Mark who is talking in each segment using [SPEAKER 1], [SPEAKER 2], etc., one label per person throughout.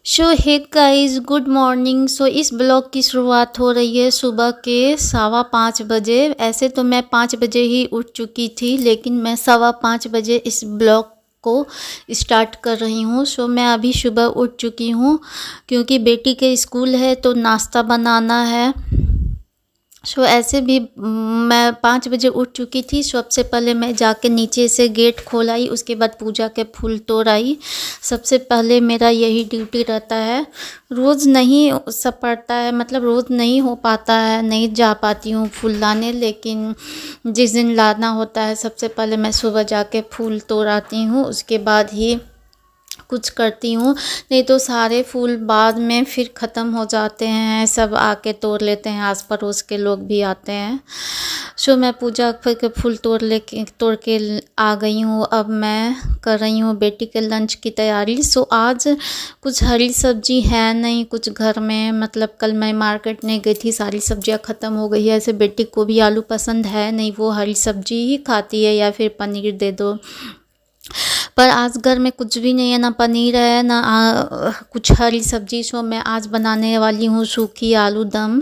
[SPEAKER 1] सो hey guys, good morning. इस blog की शुरुआत हो रही है सुबह के 5:15 बजे। ऐसे तो मैं 5 बजे ही उठ चुकी थी, लेकिन मैं 5:15 बजे इस ब्लॉग को स्टार्ट कर रही हूँ। मैं अभी सुबह उठ चुकी हूँ क्योंकि बेटी के स्कूल है तो नाश्ता बनाना है। ऐसे भी मैं 5 बजे उठ चुकी थी। सबसे पहले मैं जाके नीचे से गेट खोलाई, उसके बाद पूजा के फूल तोड़ आई। सबसे पहले मेरा यही ड्यूटी रहता है। रोज़ नहीं सब पड़ता है, मतलब रोज़ नहीं हो पाता है, नहीं जा पाती हूँ फूल लाने, लेकिन जिस दिन लाना होता है सबसे पहले मैं सुबह जाके फूल तोड़ आती हूँ, उसके बाद ही कुछ करती हूँ। नहीं तो सारे फूल बाद में फिर ख़त्म हो जाते हैं, सब आके तोड़ लेते हैं, आस पड़ोस के लोग भी आते हैं। मैं पूजा के फूल तोड़ के आ गई हूँ। अब मैं कर रही हूँ बेटी के लंच की तैयारी। आज कुछ हरी सब्जी है नहीं कुछ घर में, मतलब कल मैं मार्केट नहीं गई थी, सारी सब्जियाँ ख़त्म हो गई है। ऐसे बेटी को भी आलू पसंद है नहीं, वो हरी सब्जी ही खाती है या फिर पनीर दे दो। पर आज घर में कुछ भी नहीं है, ना पनीर है ना कुछ हरी सब्जी। मैं आज बनाने वाली हूँ सूखी आलू दम।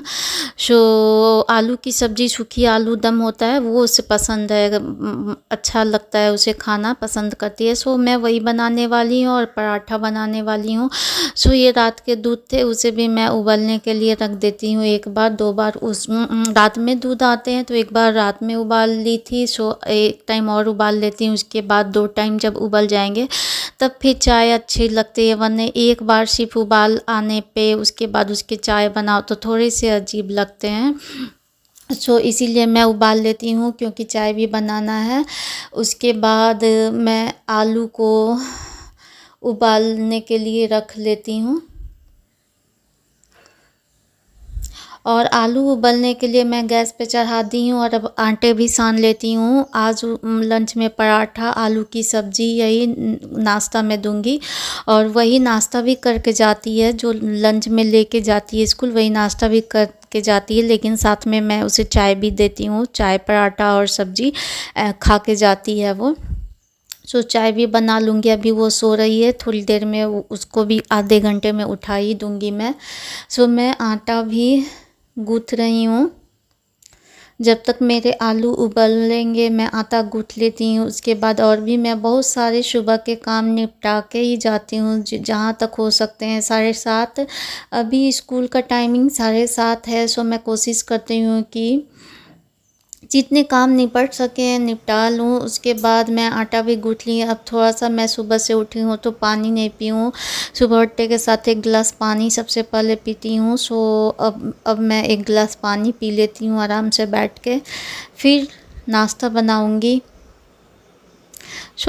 [SPEAKER 1] आलू की सब्ज़ी सूखी आलू दम होता है, वो उसे पसंद है, अच्छा लगता है, उसे खाना पसंद करती है। मैं वही बनाने वाली हूँ और पराठा बनाने वाली हूँ। ये रात के दूध थे, उसे भी मैं उबलने के लिए रख देती हूँ। एक बार 2 बार रात में दूध आते हैं तो एक बार रात में उबाल ली थी। एक टाइम और उबाल लेती हूँ, उसके बाद 2 टाइम जब उबल जाएंगे तब फिर चाय अच्छी लगती है। वरना एक बार सिर्फ उबाल आने पे उसके बाद उसकी चाय बनाओ तो थोड़े से अजीब लगते हैं। इसीलिए मैं उबाल लेती हूँ क्योंकि चाय भी बनाना है। उसके बाद मैं आलू को उबालने के लिए रख लेती हूँ और आलू उबलने के लिए मैं गैस पे चढ़ा दी हूँ और अब आटे भी सान लेती हूँ। आज लंच में पराठा आलू की सब्ज़ी यही नाश्ता में दूंगी और वही नाश्ता भी करके जाती है, जो लंच में लेके जाती है स्कूल वही नाश्ता भी करके जाती है, लेकिन साथ में मैं उसे चाय भी देती हूँ। चाय पराठा और सब्ज़ी खा के जाती है वो। चाय भी बना लूँगी। अभी वो सो रही है, थोड़ी देर में उसको भी आधे घंटे में उठा ही दूँगी मैं। मैं आटा भी गूँथ रही हूँ। जब तक मेरे आलू उबलेंगे मैं आटा गूँथ लेती हूँ। उसके बाद और भी मैं बहुत सारे सुबह के काम निपटा के ही जाती हूँ जहाँ तक हो सकते हैं। 7:30 अभी स्कूल का टाइमिंग 7:30 है। मैं कोशिश करती हूँ कि जितने काम निपट सके निपटा लूँ। उसके बाद मैं आटा भी गूँथ ली। अब थोड़ा सा मैं सुबह से उठी हूँ तो पानी नहीं पी हूँ। सुबह उठने के साथ 1 गिलास पानी सबसे पहले पीती हूँ। अब मैं 1 गिलास पानी पी लेती हूँ आराम से बैठ के, फिर नाश्ता बनाऊँगी।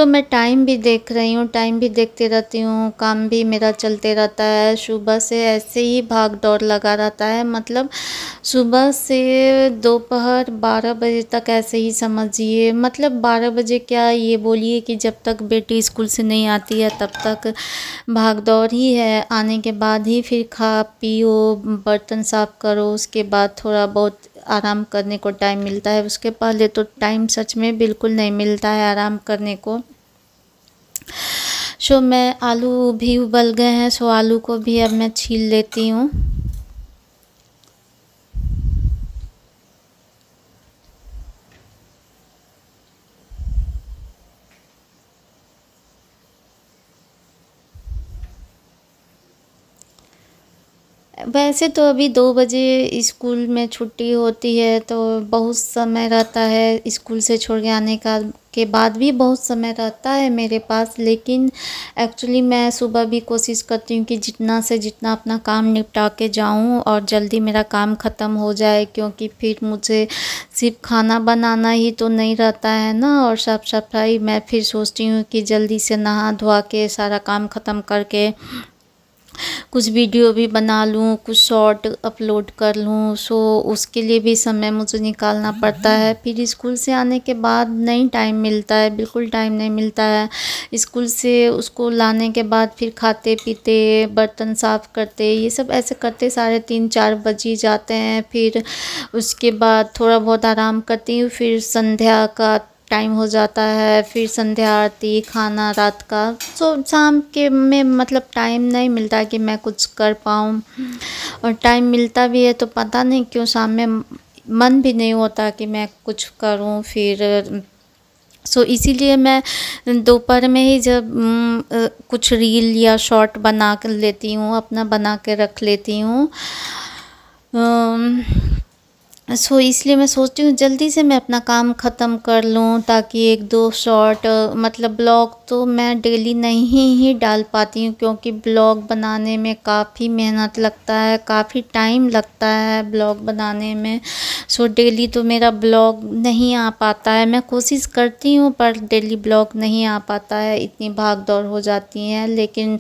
[SPEAKER 1] मैं टाइम भी देख रही हूँ, टाइम भी देखते रहती हूँ, काम भी मेरा चलते रहता है। सुबह से ऐसे ही भाग दौड़ लगा रहता है, मतलब सुबह से दोपहर 12 बजे तक ऐसे ही समझिए। मतलब 12 बजे क्या ये बोलिए कि जब तक बेटी स्कूल से नहीं आती है तब तक भाग दौड़ ही है। आने के बाद ही फिर खा पियो, बर्तन साफ़ करो, उसके बाद थोड़ा बहुत आराम करने को टाइम मिलता है। उसके पहले तो टाइम सच में बिल्कुल नहीं मिलता है आराम करने को। मैं आलू भी उबल गए हैं, आलू को भी अब मैं छील लेती हूँ। वैसे तो अभी 2 बजे स्कूल में छुट्टी होती है तो बहुत समय रहता है। स्कूल से छोड़ के आने के बाद भी बहुत समय रहता है मेरे पास, लेकिन एक्चुअली मैं सुबह भी कोशिश करती हूँ कि जितना से जितना अपना काम निपटा के जाऊँ और जल्दी मेरा काम ख़त्म हो जाए, क्योंकि फिर मुझे सिर्फ खाना बनाना ही तो नहीं रहता है ना, और साफ़ सफाई मैं फिर सोचती हूँ कि जल्दी से नहा धोआ के सारा काम ख़त्म करके कुछ वीडियो भी बना लूँ, कुछ शॉर्ट अपलोड कर लूँ। उसके लिए भी समय मुझे निकालना पड़ता है। फिर स्कूल से आने के बाद नहीं टाइम मिलता है, बिल्कुल टाइम नहीं मिलता है। स्कूल से उसको लाने के बाद फिर खाते पीते बर्तन साफ़ करते ये सब ऐसे करते 3:30-4 बज ही जाते हैं। फिर उसके बाद थोड़ा बहुत आराम करती हूँ, फिर संध्या का टाइम हो जाता है, फिर संध्या आरती, खाना रात का। सो शाम के में मतलब टाइम नहीं मिलता कि मैं कुछ कर पाऊँ, और टाइम मिलता भी है तो पता नहीं क्यों शाम में मन भी नहीं होता कि मैं कुछ करूँ। फिर सो इसीलिए मैं दोपहर में ही जब कुछ रील या शॉर्ट बना कर लेती हूँ, अपना बना के रख लेती हूँ। सो इसलिए मैं सोचती हूँ जल्दी से मैं अपना काम ख़त्म कर लूँ, ताकि एक दो शॉर्ट मतलब ब्लॉग तो मैं डेली नहीं ही डाल पाती हूँ, क्योंकि ब्लॉग बनाने में काफ़ी मेहनत लगता है, काफ़ी टाइम लगता है ब्लॉग बनाने में। सो डेली तो मेरा ब्लॉग नहीं आ पाता है। मैं कोशिश करती हूँ पर डेली ब्लॉग नहीं आ पाता है, इतनी भाग दौड़ हो जाती है। लेकिन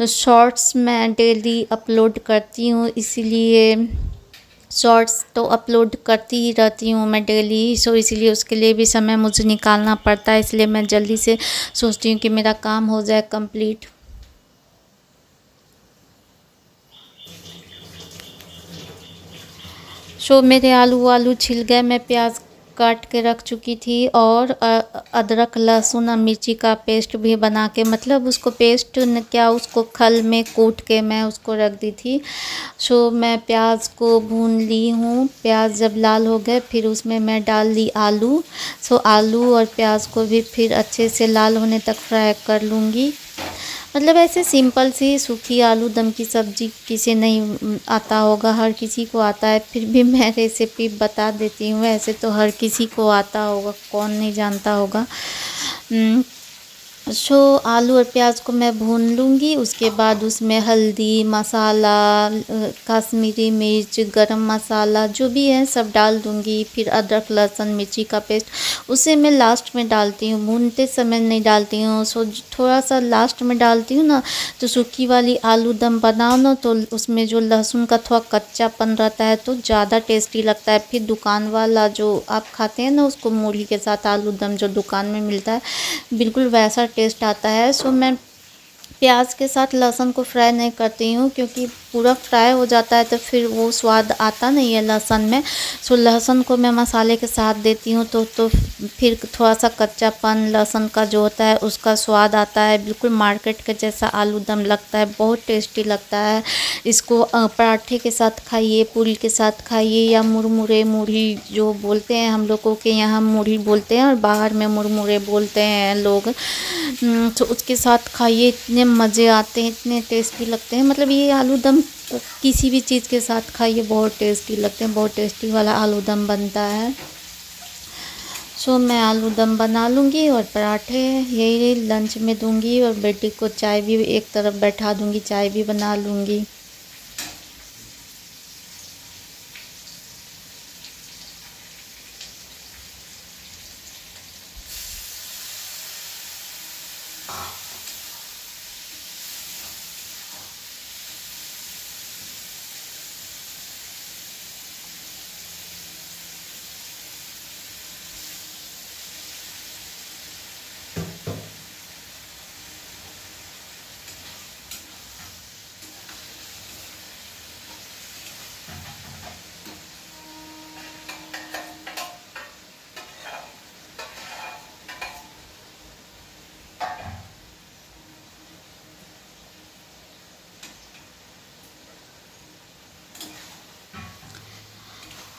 [SPEAKER 1] शॉर्ट्स मैं डेली अपलोड करती हूँ, इसीलिए शॉर्ट्स तो अपलोड करती ही रहती हूँ मैं डेली। सो इसीलिए उसके लिए भी समय मुझे निकालना पड़ता है, इसलिए मैं जल्दी से सोचती हूँ कि मेरा काम हो जाए कंप्लीट। सो मेरे आलू छिल गए, मैं प्याज काट के रख चुकी थी, और अदरक लहसुन और मिर्ची का पेस्ट भी बना के, मतलब उसको पेस्ट क्या, उसको खल में कूट के मैं उसको रख दी थी। सो मैं प्याज को भून ली हूँ, प्याज जब लाल हो गए फिर उसमें मैं डाल दी आलू। सो आलू और प्याज को भी फिर अच्छे से लाल होने तक फ्राई कर लूँगी। मतलब ऐसे सिंपल सी सूखी आलू दम की सब्ज़ी किसे नहीं आता होगा, हर किसी को आता है, फिर भी मैं रेसिपी बता देती हूँ। ऐसे तो हर किसी को आता होगा, कौन नहीं जानता होगा। सो आलू और प्याज को मैं भून लूँगी, उसके बाद उसमें हल्दी मसाला, कश्मीरी मिर्च, गरम मसाला जो भी है सब डाल दूँगी। फिर अदरक लहसुन मिर्ची का पेस्ट उसे मैं लास्ट में डालती हूँ, भूनते समय नहीं डालती हूँ। सो थोड़ा सा लास्ट में डालती हूँ ना, तो सूखी वाली आलू दम बनाओ ना, तो उसमें जो लहसुन का थोड़ा कच्चापन रहता है तो ज़्यादा टेस्टी लगता है। फिर दुकान वाला जो आप खाते हैं ना उसको मूली के साथ आलू दम जो दुकान में मिलता है, बिल्कुल वैसा टेस्ट आता है। सो मैं प्याज के साथ लहसुन को फ्राई नहीं करती हूँ, क्योंकि पूरा फ्राई हो जाता है तो फिर वो स्वाद आता नहीं है लहसुन में। सो लहसुन को मैं मसाले के साथ देती हूँ तो फिर थोड़ा सा कच्चापन लहसुन का जो होता है उसका स्वाद आता है, बिल्कुल मार्केट के जैसा आलू दम लगता है, बहुत टेस्टी लगता है। इसको पराठे के साथ खाइए, पूरी के साथ खाइए, या मुरमुरे मुरही जो बोलते हैं, हम लोगों के यहाँ मुरही बोलते हैं और बाहर में मुरमुरे बोलते हैं लोग। तो उसके साथ खाइए, इतने मज़े आते हैं, इतने टेस्टी लगते हैं। मतलब ये आलू दम किसी भी चीज़ के साथ खाइए बहुत टेस्टी लगते हैं, बहुत टेस्टी वाला आलू दम बनता है। सो मैं आलू दम बना लूँगी और पराठे यही लंच में दूँगी, और बेटी को चाय भी एक तरफ बैठा दूँगी, चाय भी बना लूँगी।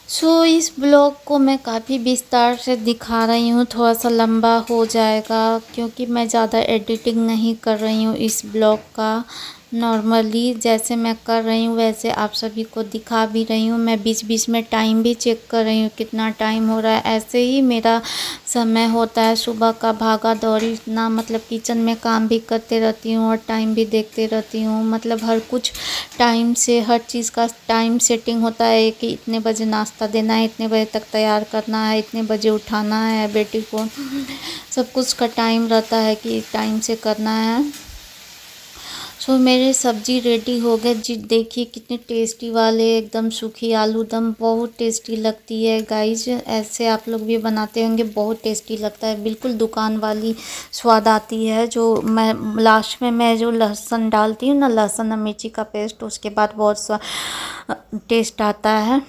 [SPEAKER 1] सो इस ब्लॉग को मैं काफ़ी विस्तार से दिखा रही हूँ, थोड़ा सा लंबा हो जाएगा क्योंकि मैं ज़्यादा एडिटिंग नहीं कर रही हूँ इस ब्लॉग का। नॉर्मली जैसे मैं कर रही हूँ वैसे आप सभी को दिखा भी रही हूँ। मैं बीच बीच में टाइम भी चेक कर रही हूँ कितना टाइम हो रहा है। ऐसे ही मेरा समय होता है, सुबह का भागा दौड़ी इतना, मतलब किचन में काम भी करते रहती हूँ और टाइम भी देखते रहती हूँ। मतलब हर कुछ टाइम से, हर चीज़ का टाइम सेटिंग होता है कि इतने बजे नाश्ता देना है, इतने बजे तक तैयार करना है, इतने बजे उठाना है बेटी को, सब कुछ का टाइम रहता है कि टाइम से करना है। सो मेरे सब्ज़ी रेडी हो गए जी। देखिए कितने टेस्टी वाले एकदम सूखी आलू दम, बहुत टेस्टी लगती है गाइज। ऐसे आप लोग भी बनाते होंगे, बहुत टेस्टी लगता है, बिल्कुल दुकान वाली स्वाद आती है। जो मैं लास्ट में मैं जो लहसुन डालती हूँ ना, लहसुन और मिर्ची का पेस्ट, उसके बाद बहुत टेस्ट आता है।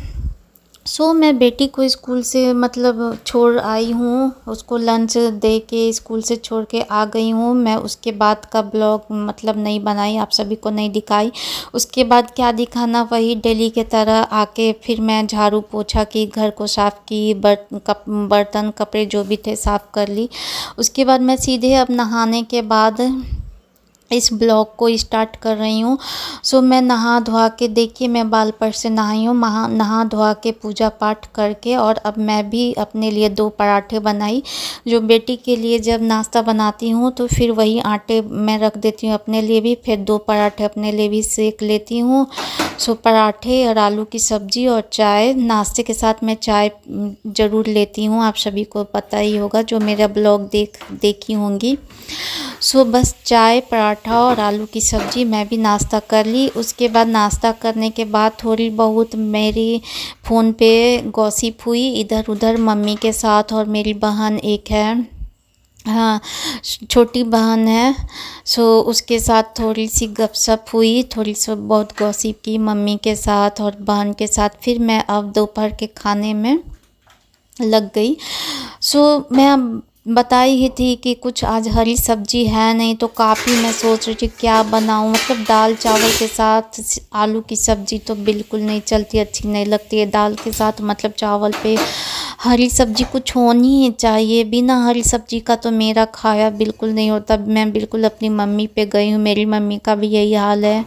[SPEAKER 1] मैं बेटी को स्कूल से मतलब छोड़ आई हूँ, उसको लंच दे के स्कूल से छोड़ के आ गई हूँ। मैं उसके बाद का ब्लॉग मतलब नहीं बनाई, आप सभी को नहीं दिखाई। उसके बाद क्या दिखाना, वही डेली के तरह आके फिर मैं झाड़ू पोछा की, घर को साफ़ की, बर्तन कपड़े जो भी थे साफ़ कर ली। उसके बाद मैं सीधे अब नहाने के बाद इस ब्लॉग को स्टार्ट कर रही हूँ। मैं नहा धोआ के, देखिए मैं बाल पर से नहाई हूँ, नहा धोआ के पूजा पाठ करके, और अब मैं भी अपने लिए 2 पराठे बनाई। जो बेटी के लिए जब नाश्ता बनाती हूँ तो फिर वही आटे मैं रख देती हूँ अपने लिए भी, फिर 2 पराठे अपने लिए भी सेक लेती हूँ। पराठे और आलू की सब्ज़ी और चाय, नाश्ते के साथ मैं चाय ज़रूर लेती हूँ, आप सभी को पता ही होगा जो मेरा ब्लॉग देखी होंगी। बस चाय, पराठा और आलू की सब्ज़ी मैं भी नाश्ता कर ली। उसके बाद नाश्ता करने के बाद थोड़ी बहुत मेरी फ़ोन पे गॉसिप हुई इधर उधर मम्मी के साथ, और मेरी बहन एक है, हाँ छोटी बहन है, उसके साथ थोड़ी सी गपशप हुई, थोड़ी सी बहुत गॉसिप की मम्मी के साथ और बहन के साथ। फिर मैं अब दोपहर के खाने में लग गई। मैं अब बताई ही थी कि कुछ आज हरी सब्जी है नहीं, तो काफ़ी मैं सोच रही थी क्या बनाऊं, मतलब दाल चावल के साथ आलू की सब्ज़ी तो बिल्कुल नहीं चलती, अच्छी नहीं लगती है दाल के साथ, मतलब चावल पे हरी सब्जी कुछ होनी ही चाहिए। बिना हरी सब्जी का तो मेरा खाया बिल्कुल नहीं होता। मैं बिल्कुल अपनी मम्मी पे गई हूँ, मेरी मम्मी का भी यही हाल है,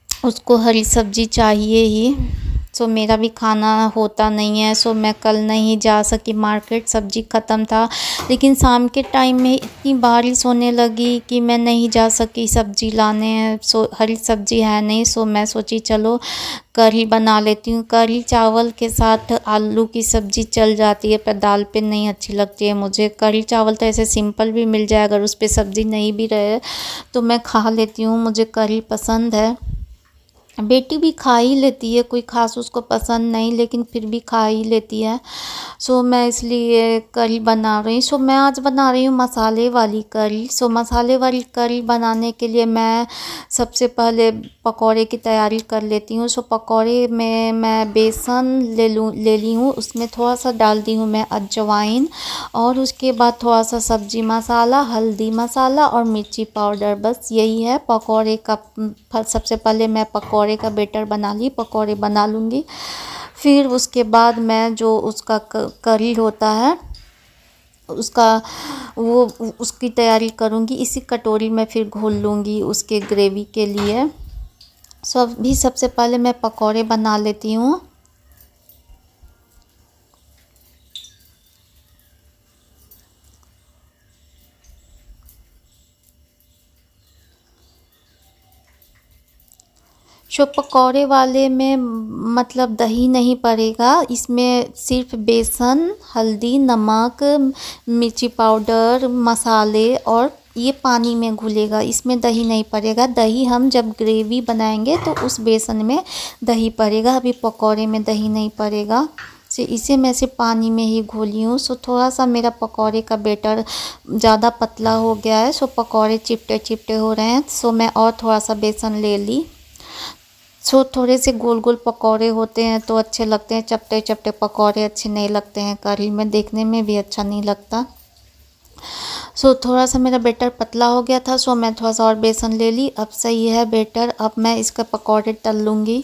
[SPEAKER 1] उसको हरी सब्जी चाहिए ही। मेरा भी खाना होता नहीं है। मैं कल नहीं जा सकी मार्केट, सब्जी ख़त्म था, लेकिन शाम के टाइम में इतनी बारिश होने लगी कि मैं नहीं जा सकी सब्जी लाने। हरी सब्जी है नहीं, मैं सोची चलो कढ़ी बना लेती हूँ। कढ़ी चावल के साथ आलू की सब्ज़ी चल जाती है, पर दाल पे नहीं अच्छी लगती है मुझे। कढ़ी चावल तो ऐसे सिंपल भी मिल जाए, अगर उस पर सब्ज़ी नहीं भी रहे तो मैं खा लेती हूँ, मुझे कढ़ी पसंद है। बेटी भी खा ही लेती है, कोई ख़ास उसको पसंद नहीं, लेकिन फिर भी खा ही लेती है। मैं इसलिए कढ़ी बना रही हूँ। मैं आज बना रही हूँ मसाले वाली कढ़ी। मसाले वाली कढ़ी बनाने के लिए मैं सबसे पहले पकौड़े की तैयारी कर लेती हूँ। पकौड़े में मैं बेसन ले ली हूँ, उसमें थोड़ा सा डाल दी हूँ मैं अजवाइन, और उसके बाद थोड़ा सा सब्जी मसाला, हल्दी मसाला और मिर्ची पाउडर, बस यही है पकौड़े का। सबसे पहले मैं पकौड़े का बैटर पकौड़े बना लूँगी। फिर उसके बाद मैं जो उसका करी होता है उसका उसकी तैयारी करूँगी। इसी कटोरी में फिर घोल लूँगी उसके ग्रेवी के लिए। अभी सबसे पहले मैं पकौड़े बना लेती हूँ। पकौड़े वाले में मतलब दही नहीं पड़ेगा, इसमें सिर्फ बेसन, हल्दी, नमक, मिर्ची पाउडर, मसाले और ये पानी में घुलेगा, इसमें दही नहीं पड़ेगा। दही हम जब ग्रेवी बनाएंगे तो उस बेसन में दही पड़ेगा, अभी पकौड़े में दही नहीं पड़ेगा। इसे मैं सिर्फ पानी में ही घोली हूँ। थोड़ा सा मेरा पकौड़े का बैटर ज़्यादा पतला हो गया है, पकौड़े चिपटे चिपटे हो रहे हैं। मैं और थोड़ा सा बेसन ले ली। थोड़े से गोल गोल पकौड़े होते हैं तो अच्छे लगते हैं, चपटे चपटे पकौड़े अच्छे नहीं लगते हैं, कढ़ी में देखने में भी अच्छा नहीं लगता। थोड़ा सा मेरा बैटर पतला हो गया था, मैं थोड़ा सा और बेसन ले ली। अब सही है बैटर, अब मैं इसका पकौड़े तल लूँगी।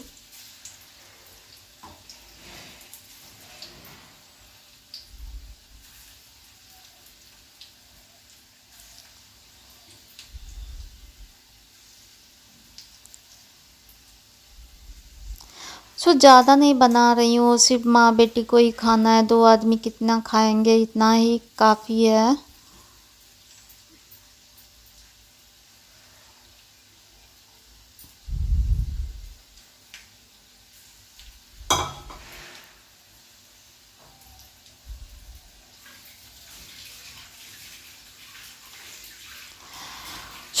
[SPEAKER 1] ज़्यादा नहीं बना रही हूँ, सिर्फ माँ बेटी को ही खाना है, 2 आदमी कितना खाएंगे, इतना ही काफ़ी है।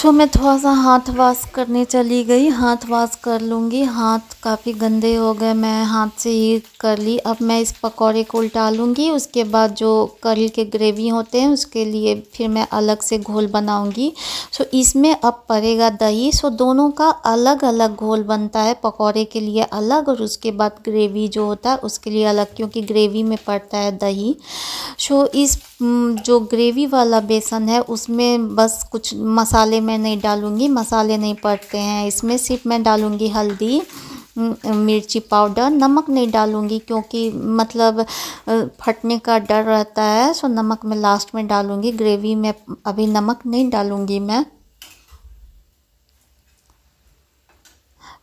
[SPEAKER 1] सो मैं थोड़ा सा हाथ वॉश करने चली गई, हाथ वॉश कर लूँगी। हाथ काफ़ी गंदे हो गए, मैं हाथ से ही कर ली। अब मैं इस पकौड़े को उल्टा लूँगी। उसके बाद जो कढ़ी के ग्रेवी होते हैं उसके लिए फिर मैं अलग से घोल बनाऊँगी। सो इसमें अब पड़ेगा दही। सो दोनों का अलग अलग घोल बनता है, पकौड़े के लिए अलग और उसके बाद ग्रेवी जो होता है उसके लिए अलग, क्योंकि ग्रेवी में पड़ता है दही। सो इस जो ग्रेवी वाला बेसन है उसमें बस कुछ मसाले मैं नहीं डालूँगी, मसाले नहीं पड़ते हैं इसमें। सिर्फ मैं डालूँगी हल्दी, मिर्ची पाउडर, नमक नहीं डालूँगी क्योंकि मतलब फटने का डर रहता है। सो नमक मैं लास्ट में डालूँगी, ग्रेवी में अभी नमक नहीं डालूँगी मैं।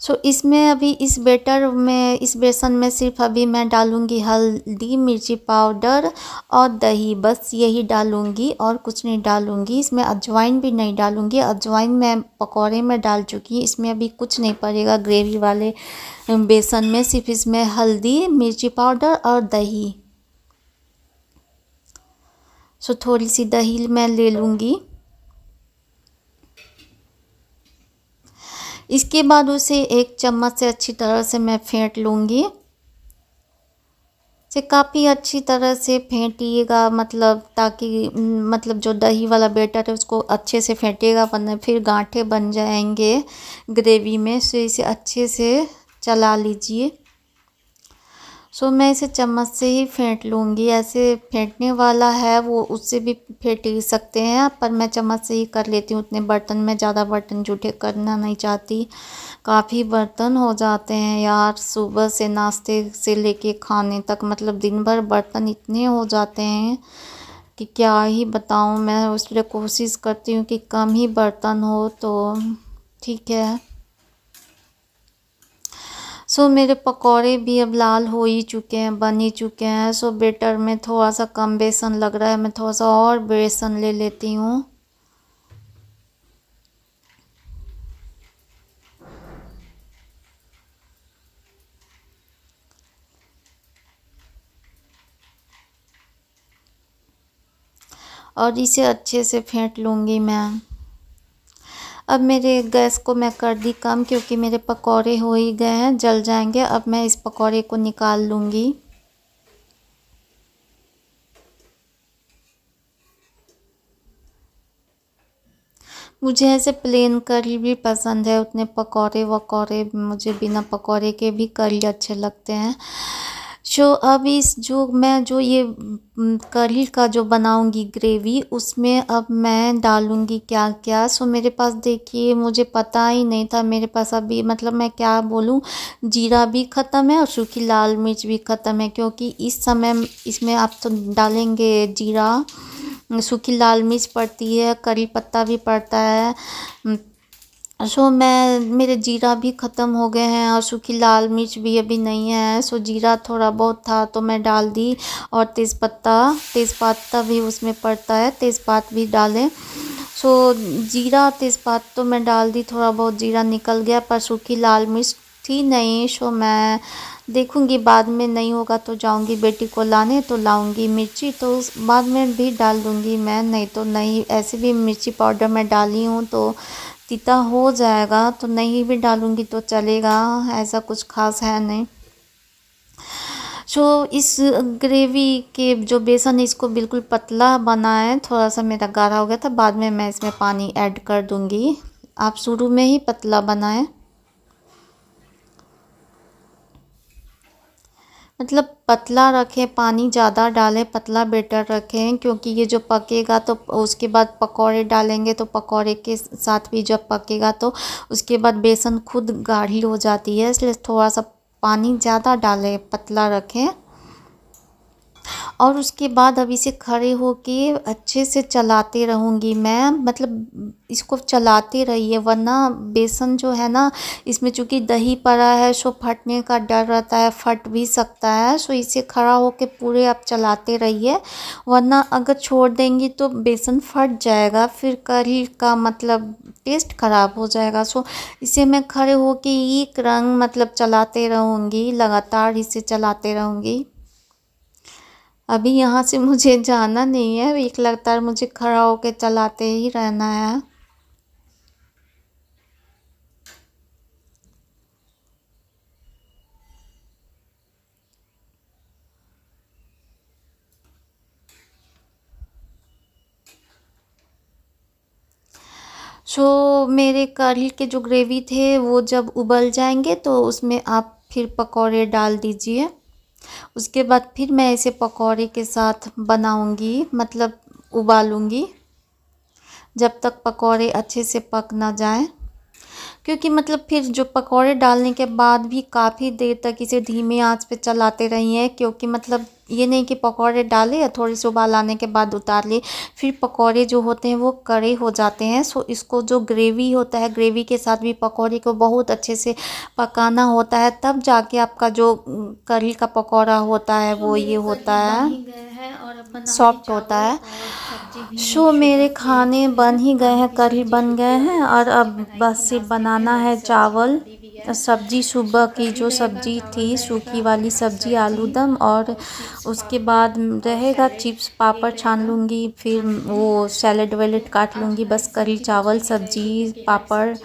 [SPEAKER 1] सो इसमें अभी इस बैटर में, इस बेसन में सिर्फ अभी मैं डालूँगी हल्दी, मिर्ची पाउडर और दही, बस यही डालूँगी और कुछ नहीं डालूँगी। इसमें अजवाइन भी नहीं डालूँगी, अजवाइन मैं पकौड़े में डाल चुकी, इसमें अभी कुछ नहीं पड़ेगा ग्रेवी वाले बेसन में। सिर्फ इसमें हल्दी, मिर्ची पाउडर और दही। सो थोड़ी सी दही मैं ले लूँगी। इसके बाद उसे एक चम्मच से अच्छी तरह से मैं फेंट लूँगी। से काफ़ी अच्छी तरह से फेंटिएगा, मतलब ताकि मतलब जो दही वाला बैटर है उसको अच्छे से फेंटिएगा, वरना फिर गांठे बन जाएंगे ग्रेवी में। सो इसे अच्छे से चला लीजिए। सो मैं इसे चम्मच से ही फेंट लूँगी। ऐसे फेंटने वाला है वो उससे भी फेंट ही सकते हैं, पर मैं चम्मच से ही कर लेती हूँ। उतने बर्तन में ज़्यादा बर्तन जूठे करना नहीं चाहती, काफ़ी बर्तन हो जाते हैं यार, सुबह से नाश्ते से लेके खाने तक, मतलब दिन भर बर्तन इतने हो जाते हैं कि क्या ही बताऊँ मैं। उसलिए कोशिश करती हूँ कि कम ही बर्तन हो तो ठीक है। सो मेरे पकौड़े भी अब लाल हो ही चुके हैं, बन ही चुके हैं। सो बैटर में थोड़ा सा कम बेसन लग रहा है, मैं थोड़ा सा और बेसन ले लेती हूँ। और इसे अच्छे से फेंट लूँगी मैं। अब मेरे गैस को मैं कर दी कम, क्योंकि मेरे पकौड़े हो ही गए हैं, जल जाएंगे। अब मैं इस पकौड़े को निकाल लूँगी। मुझे ऐसे प्लेन करी भी पसंद है, उतने पकौड़े वकौड़े मुझे बिना पकौड़े के भी करी अच्छे लगते हैं। सो अब इस जो ये कढ़ी का जो बनाऊंगी ग्रेवी, उसमें अब मैं डालूंगी क्या क्या। सो मेरे पास देखिए, मुझे पता ही नहीं था, मेरे पास अभी मतलब मैं क्या बोलूं, जीरा भी ख़त्म है और सूखी लाल मिर्च भी ख़त्म है, क्योंकि इस समय इसमें आप तो डालेंगे जीरा, सूखी लाल मिर्च पड़ती है, करी पत्ता भी पड़ता है। सो मेरे जीरा भी ख़त्म हो गए हैं और सूखी लाल मिर्च भी अभी नहीं है। सो जीरा थोड़ा बहुत था तो मैं डाल दी, और तेज़पत्ता भी उसमें पड़ता है, तेज़पात भी डालें। सो जीरा तेज़पात तो मैं डाल दी, थोड़ा बहुत जीरा निकल गया, पर सूखी लाल मिर्च थी नहीं। सो मैं देखूंगी, बाद में नहीं होगा तो जाऊंगी बेटी को लाने, तो लाऊंगी मिर्ची, तो बाद में भी डाल दूंगी मैं, नहीं तो नहीं। ऐसे भी मिर्ची पाउडर मैं डाली हूँ तो तीता हो जाएगा, तो नहीं भी डालूंगी तो चलेगा, ऐसा कुछ खास है नहीं। सो इस ग्रेवी के जो बेसन, इसको बिल्कुल पतला बनाएं, थोड़ा सा मेरा गाढ़ा हो गया था, बाद में मैं इसमें पानी ऐड कर दूंगी। आप शुरू में ही पतला बनाएं, मतलब पतला रखें, पानी ज़्यादा डालें, पतला बैटर रखें, क्योंकि ये जो पकेगा तो उसके बाद पकौड़े डालेंगे, तो पकौड़े के साथ भी जब पकेगा तो उसके बाद बेसन खुद गाढ़ी हो जाती है, इसलिए थोड़ा सा पानी ज़्यादा डालें, पतला रखें। और उसके बाद अब इसे खड़े होके अच्छे से चलाते रहूँगी मैं, मतलब इसको चलाते रहिए, वरना बेसन जो है ना, इसमें चूँकि दही पड़ा है, सो फटने का डर रहता है, फट भी सकता है। सो इसे खड़ा होके पूरे आप चलाते रहिए, वरना अगर छोड़ देंगी तो बेसन फट जाएगा, फिर कढ़ी का मतलब टेस्ट ख़राब हो जाएगा। सो इसे मैं खड़े होके एक रंग मतलब चलाते रहूँगी, लगातार इसे चलाते रहूँगी। अभी यहाँ से मुझे जाना नहीं है, एक लगातार मुझे खड़ा होकर चलाते ही रहना है। सो मेरे कढ़ी के जो ग्रेवी थे वो जब उबल जाएंगे तो उसमें आप फिर पकौड़े डाल दीजिए। उसके बाद फिर मैं इसे पकौड़े के साथ बनाऊंगी, मतलब उबालूंगी जब तक पकौड़े अच्छे से पक ना जाए, क्योंकि मतलब फिर जो पकौड़े डालने के बाद भी काफ़ी देर तक इसे धीमी आंच पे चलाते रहिए, क्योंकि मतलब ये नहीं कि पकौड़े डाले या थोड़ी सी उबाल आने के बाद उतार लिए, फिर पकौड़े जो होते हैं वो कड़े हो जाते हैं। सो इसको जो ग्रेवी होता है, ग्रेवी के साथ भी पकौड़े को बहुत अच्छे से पकाना होता है, तब जाके आपका जो कढ़ी का पकौड़ा होता है वो ये होता है, सॉफ्ट होता है। सो मेरे खाने बन ही गए हैं, कढ़ी बन गए हैं और अब बस सिर्फ बनाना है चावल। सब्जी सुबह की जो सब्जी थी, सूखी वाली सब्जी आलू दम, और उसके बाद रहेगा चिप्स पापड़ छान लूँगी, फिर वो सैलेड वैलेड काट लूँगी। बस कढ़ी चावल सब्जी पापड़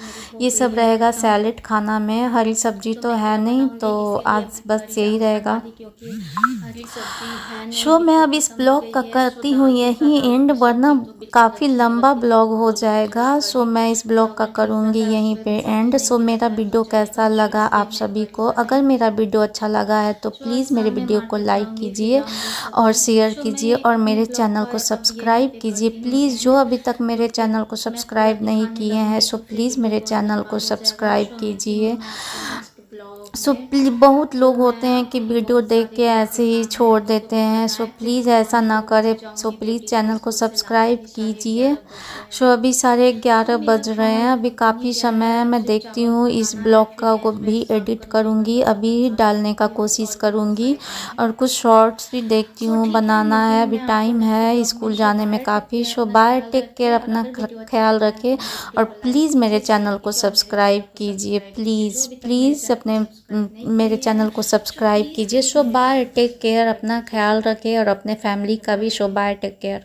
[SPEAKER 1] ये सब रहेगा सैलेड खाना में। हरी सब्जी तो है नहीं, तो आज बस यही रहेगा। सो मैं अब इस ब्लॉग का करती हूँ यही एंड, वरना काफ़ी लंबा ब्लॉग हो जाएगा। सो मैं इस ब्लॉग का करूँगी यहीं पे एंड। सो मेरा वीडियो कैसा लगा आप सभी को? अगर मेरा वीडियो अच्छा लगा है तो प्लीज़ मेरे वीडियो को लाइक कीजिए और शेयर कीजिए और मेरे चैनल को सब्सक्राइब कीजिए प्लीज़। जो अभी तक मेरे चैनल को सब्सक्राइब नहीं किए हैं सो प्लीज़ मेरे चैनल को सब्सक्राइब कीजिए। सो बहुत लोग होते हैं कि वीडियो देख के ऐसे ही छोड़ देते हैं, सो प्लीज़ ऐसा ना करें। सो प्लीज़ चैनल को सब्सक्राइब कीजिए। सो अभी 11:30 बज रहे हैं, अभी काफ़ी समय है। मैं देखती हूँ इस ब्लॉग का को भी एडिट करूँगी, अभी डालने का कोशिश करूँगी, और कुछ शॉर्ट्स भी देखती हूँ बनाना है। अभी टाइम है स्कूल जाने में काफ़ी। सो बाय, टेक केयर, अपना ख्याल रखें और प्लीज़ मेरे चैनल को सब्सक्राइब कीजिए। प्लीज़ प्लीज़ अपने मेरे चैनल को सब्सक्राइब कीजिए। सो बाय, टेक केयर, अपना ख्याल रखें और अपने फैमिली का भी। सो बाय, टेक केयर।